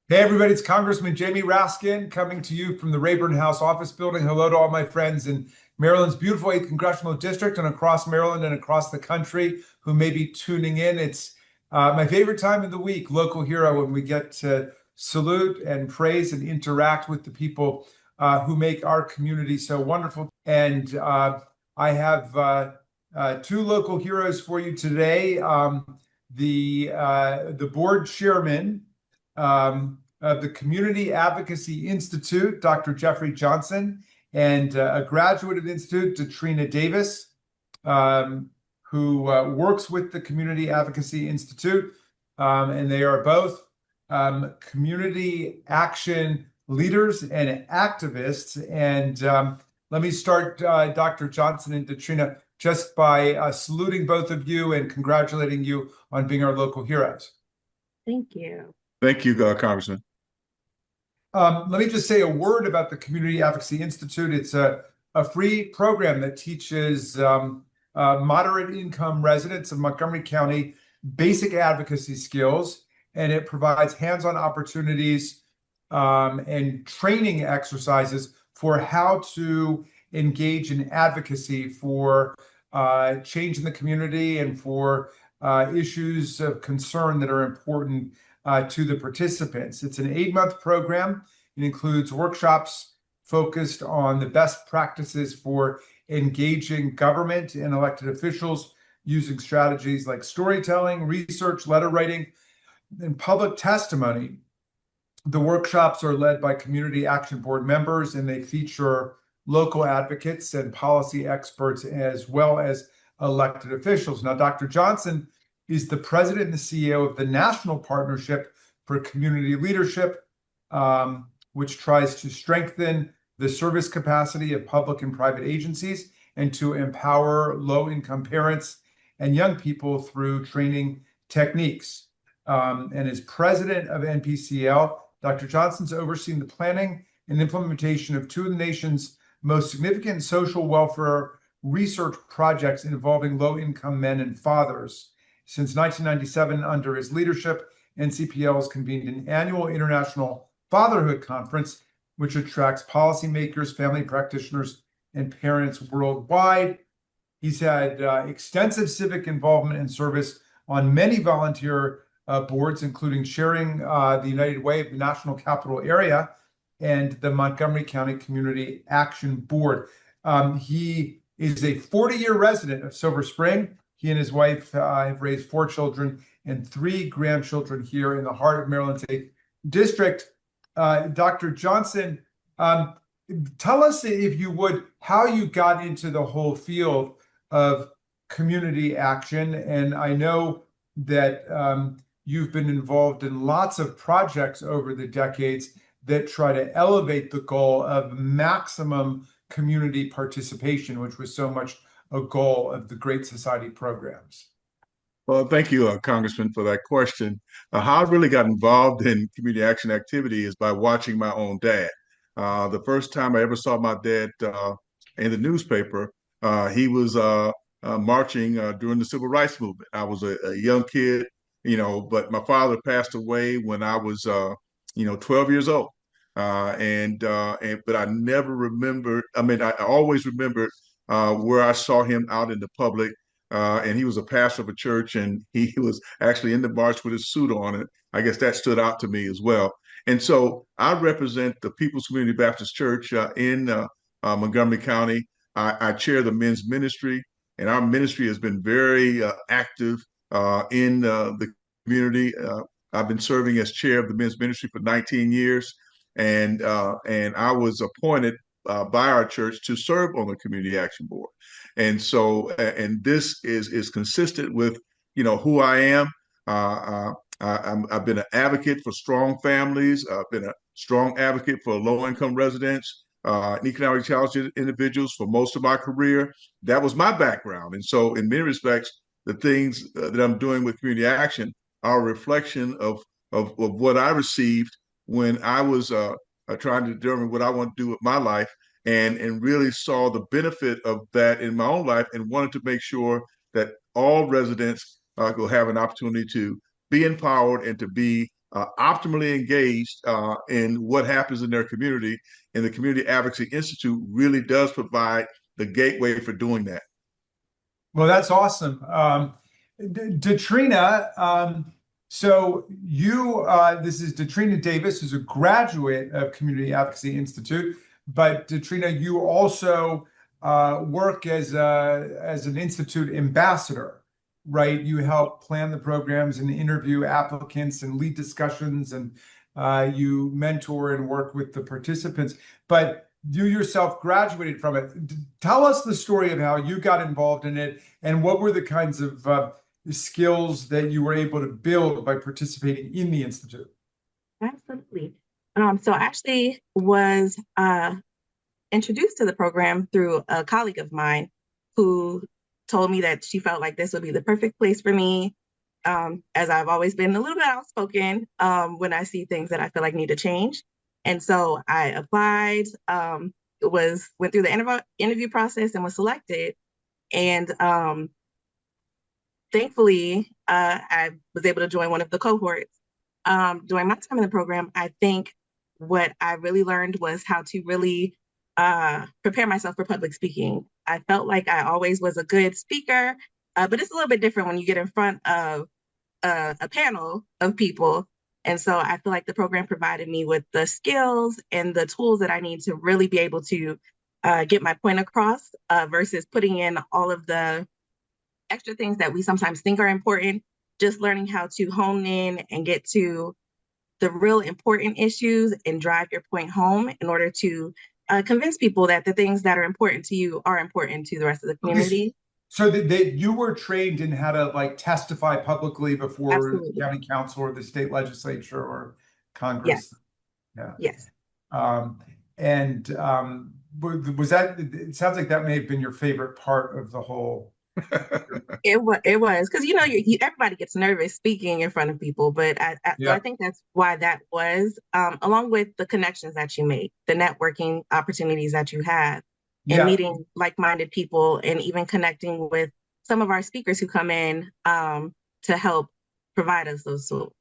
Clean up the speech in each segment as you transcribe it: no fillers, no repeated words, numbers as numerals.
Hey everybody, it's Congressman Jamie Raskin coming to you from the Rayburn House office building. Hello to all my friends in Maryland's beautiful 8th Congressional District and across Maryland and across the country who may be tuning in. It's my favorite time of the week, Local Hero, when we get to salute and praise and interact with the people who make our community so wonderful. And I have two local heroes for you today. The board chairman of the Community Advocacy Institute, Dr. Jeffrey Johnson, and a graduate of the Institute, Datrina Davis, who works with the Community Advocacy Institute. And they are both community action leaders and activists. And let me start, Dr. Johnson and Datrina, just by saluting both of you and congratulating you on being our local heroes. Thank you. Thank you, Congressman. Let me just say a word about the Community Advocacy Institute. It's a free program that teaches moderate income residents of Montgomery County basic advocacy skills, and it provides hands-on opportunities and training exercises for how to engage in advocacy for change in the community and for issues of concern that are important to the participants. It's an 8-month program. It includes workshops focused on the best practices for engaging government and elected officials using strategies like storytelling, research, letter writing, and public testimony. The workshops are led by Community Action Board members, and they feature local advocates and policy experts as well as elected officials. Now, Dr. Johnson is the president and the CEO of the National Partnership for Community Leadership, which tries to strengthen the service capacity of public and private agencies and to empower low-income parents and young people through training techniques. And as president of NPCL, Dr. Johnson's overseen the planning and implementation of two of the nation's most significant social welfare research projects involving low-income men and fathers. Since 1997, under his leadership, NCPL has convened an annual international fatherhood conference, which attracts policymakers, family practitioners, and parents worldwide. He's had extensive civic involvement and service on many volunteer boards, including chairing the United Way of the National Capital Area and the Montgomery County Community Action Board. He is a 40-year resident of Silver Spring. He and his wife have raised 4 children and 3 grandchildren here in the heart of Maryland's 8th District. Dr. Johnson, tell us, if you would, how you got into the whole field of community action. And I know that you've been involved in lots of projects over the decades that try to elevate the goal of maximum community participation, which was so much a goal of the Great Society programs. Well, thank you, Congressman, for that question. How I really got involved in community action activity is by watching my own dad. The first time I ever saw my dad in the newspaper, he was marching during the Civil Rights Movement. I was a young kid, but my father passed away when I was, 12 years old. But I never remembered. I mean, I always remembered where I saw him out in the public. And he was a pastor of a church, and he was actually in the march with his suit on. And I guess that stood out to me as well. And so I represent the People's Community Baptist Church in Montgomery County. I chair the men's ministry, and our ministry has been very active in the community. I've been serving as chair of the men's ministry for 19 years, and I was appointed by our church to serve on the Community Action Board. And so, and this is consistent with, who I am. I've been an advocate for strong families. I've been a strong advocate for low-income residents, and economically challenged individuals for most of my career. That was my background. And so, in many respects, the things that I'm doing with community action are a reflection of what I received when I was trying to determine what I want to do with my life, and really saw the benefit of that in my own life, and wanted to make sure that all residents will have an opportunity to be empowered and to be optimally engaged in what happens in their community. And the Community Advocacy Institute really does provide the gateway for doing that. Well, that's awesome. Datrina, so this is Datrina Davis, who's a graduate of Community Advocacy Institute, but Datrina, you also work as an institute ambassador, right? You help plan the programs and interview applicants and lead discussions, and you mentor and work with the participants. But you yourself graduated from it. Tell us the story of how you got involved in it and what were the kinds of skills that you were able to build by participating in the Institute. Absolutely. So I actually was introduced to the program through a colleague of mine who told me that she felt like this would be the perfect place for me, as I've always been a little bit outspoken when I see things that I feel like need to change. And so I applied, went through the interview process and was selected. And thankfully, I was able to join one of the cohorts. During my time in the program, I think what I really learned was how to really prepare myself for public speaking. I felt like I always was a good speaker, but it's a little bit different when you get in front of a panel of people. And so I feel like the program provided me with the skills and the tools that I need to really be able to get my point across versus putting in all of the extra things that we sometimes think are important, just learning how to hone in and get to the real important issues and drive your point home in order to convince people that the things that are important to you are important to the rest of the community. So that you were trained in how to like testify publicly before Absolutely. county council or the state legislature or Congress. Yes. Yeah. Yes. Was that? It sounds like that may have been your favorite part of the whole. It was because everybody gets nervous speaking in front of people, but so I think that's why that was along with the connections that you make, the networking opportunities that you have, and meeting like-minded people, and even connecting with some of our speakers who come in to help provide us those tools.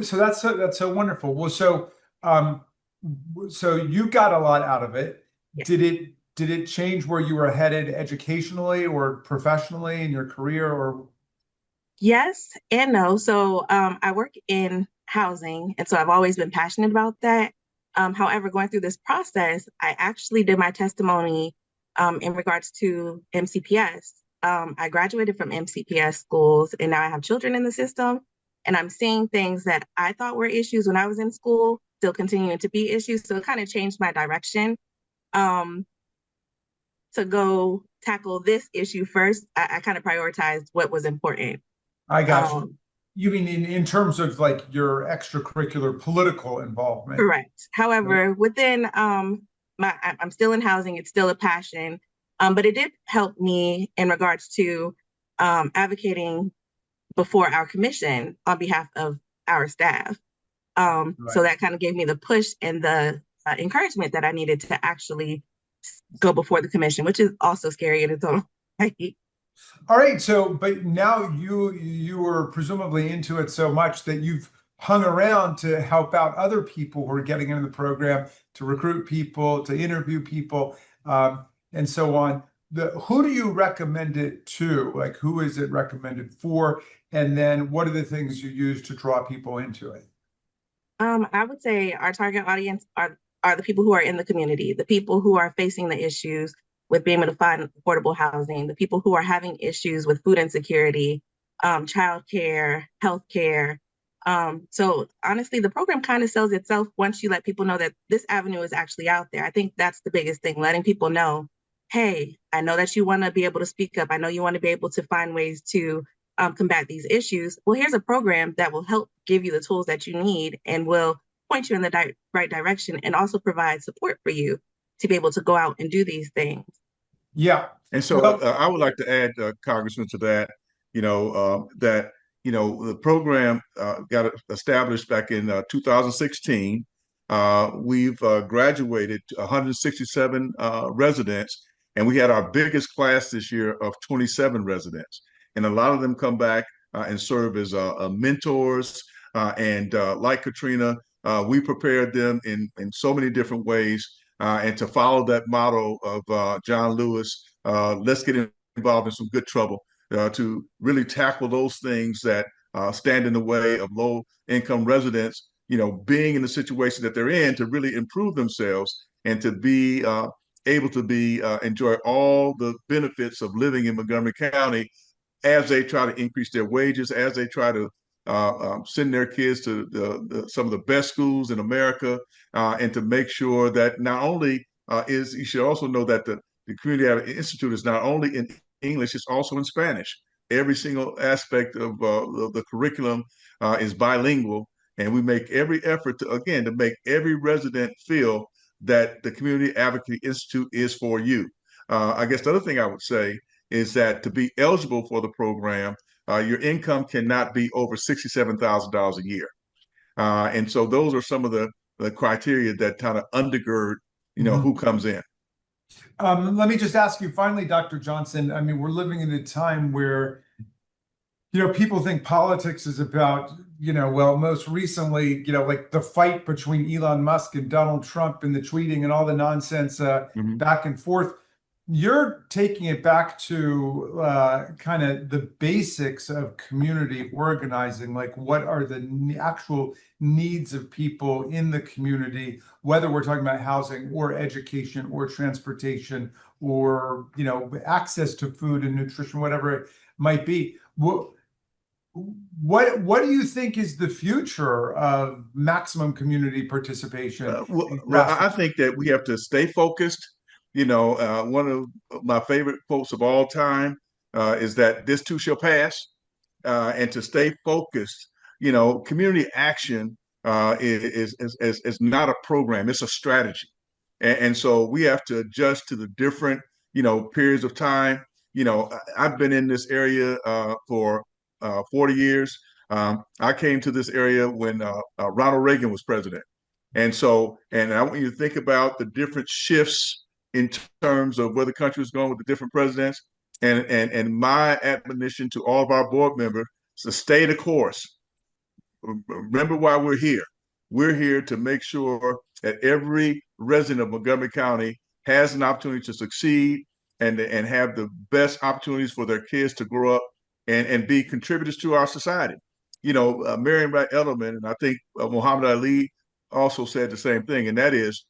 So that's so wonderful. Well, so you got a lot out of it. Yes. Did it change where you were headed educationally or professionally in your career? Or yes and no. So I work in housing, and so I've always been passionate about that. However, going through this process, I actually did my testimony in regards to MCPS. I graduated from MCPS schools, and now I have children in the system, and I'm seeing things that I thought were issues when I was in school still continuing to be issues. So it kind of changed my direction. To go tackle this issue first, I kind of prioritized what was important. I got you. You mean in terms of like your extracurricular political involvement? Correct. However, within I'm still in housing. It's still a passion, but it did help me in regards to advocating before our commission on behalf of our staff. So that kind of gave me the push and the encouragement that I needed to actually go before the commission, which is also scary in its own right. All right. So, but now you were presumably into it so much that you've hung around to help out other people who are getting into the program, to recruit people, to interview people, and so on. Who do you recommend it to? Like, who is it recommended for? And then what are the things you use to draw people into it? I would say our target audience are the people who are in the community, the people who are facing the issues with being able to find affordable housing, the people who are having issues with food insecurity, childcare, healthcare. So honestly, the program kind of sells itself once you let people know that this avenue is actually out there. I think that's the biggest thing, letting people know, hey, I know that you want to be able to speak up. I know you want to be able to find ways to combat these issues. Well, here's a program that will help give you the tools that you need and will point you in the right direction, and also provide support for you to be able to go out and do these things. Yeah. And so I would like to add, Congressman, to that, the program got established back in 2016. We've graduated 167 residents, and we had our biggest class this year of 27 residents. And a lot of them come back and serve as mentors, And like Katrina, we prepared them in so many different ways. And to follow that motto of John Lewis, let's get involved in some good trouble, to really tackle those things that stand in the way of low income residents, being in the situation that they're in, to really improve themselves and to be able to enjoy all the benefits of living in Montgomery County as they try to increase their wages, as they try to send their kids to some of the best schools in America, and to make sure that not only you should also know that the Community Institute is not only in English, it's also in Spanish. Every single aspect of the curriculum is bilingual, and we make every effort to make every resident feel that the Community Advocacy Institute is for you. I guess the other thing I would say is that to be eligible for the program, your income cannot be over $67,000 a year. And so those are some of the criteria that kind of undergird, who comes in. Let me just ask you finally, Dr. Johnson, I mean, we're living in a time where, people think politics is about, well, most recently, like the fight between Elon Musk and Donald Trump and the tweeting and all the nonsense back and forth. You're taking it back to kind of the basics of community organizing, like what are the actual needs of people in the community, whether we're talking about housing or education or transportation or, access to food and nutrition, whatever it might be. What do you think is the future of maximum community participation? Well, I think that we have to stay focused. One of my favorite quotes of all time is that this too shall pass, and to stay focused. Community action is not a program; it's a strategy, and so we have to adjust to the different periods of time. I've been in this area for 40 years. I came to this area when Ronald Reagan was president, and I want you to think about the different shifts in terms of where the country is going with the different presidents. And my admonition to all of our board members is to stay the course. Remember why we're here. We're here to make sure that every resident of Montgomery County has an opportunity to succeed and have the best opportunities for their kids to grow up and be contributors to our society. Marion Wright Edelman, and I think Muhammad Ali also said the same thing, and that is,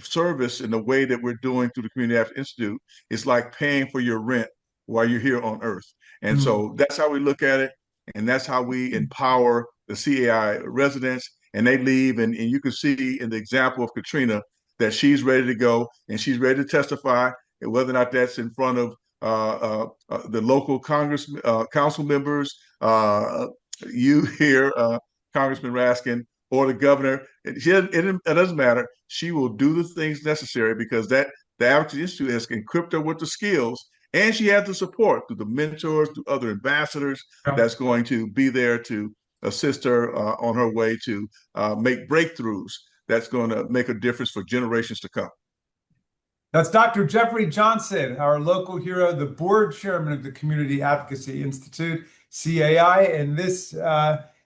service in the way that we're doing through the Community Advocacy Institute is like paying for your rent while you're here on earth. And so that's how we look at it. And that's how we empower the CAI residents, and they leave. And you can see in the example of Katrina that she's ready to go and she's ready to testify, and whether or not that's in front of the local council members, you here, Congressman Raskin, or the governor. It doesn't matter. She will do the things necessary because the Advocacy Institute has equipped her with the skills, and she has the support through the mentors, through other ambassadors that's going to be there to assist her on her way to make breakthroughs that's going to make a difference for generations to come. That's Dr. Jeffrey Johnson, our local hero, the board chairman of the Community Advocacy Institute, CAI, and this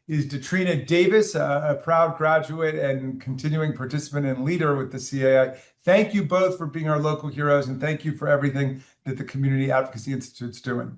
is Datrina Davis, a proud graduate and continuing participant and leader with the CAI. Thank you both for being our local heroes, and thank you for everything that the Community Advocacy Institute's doing.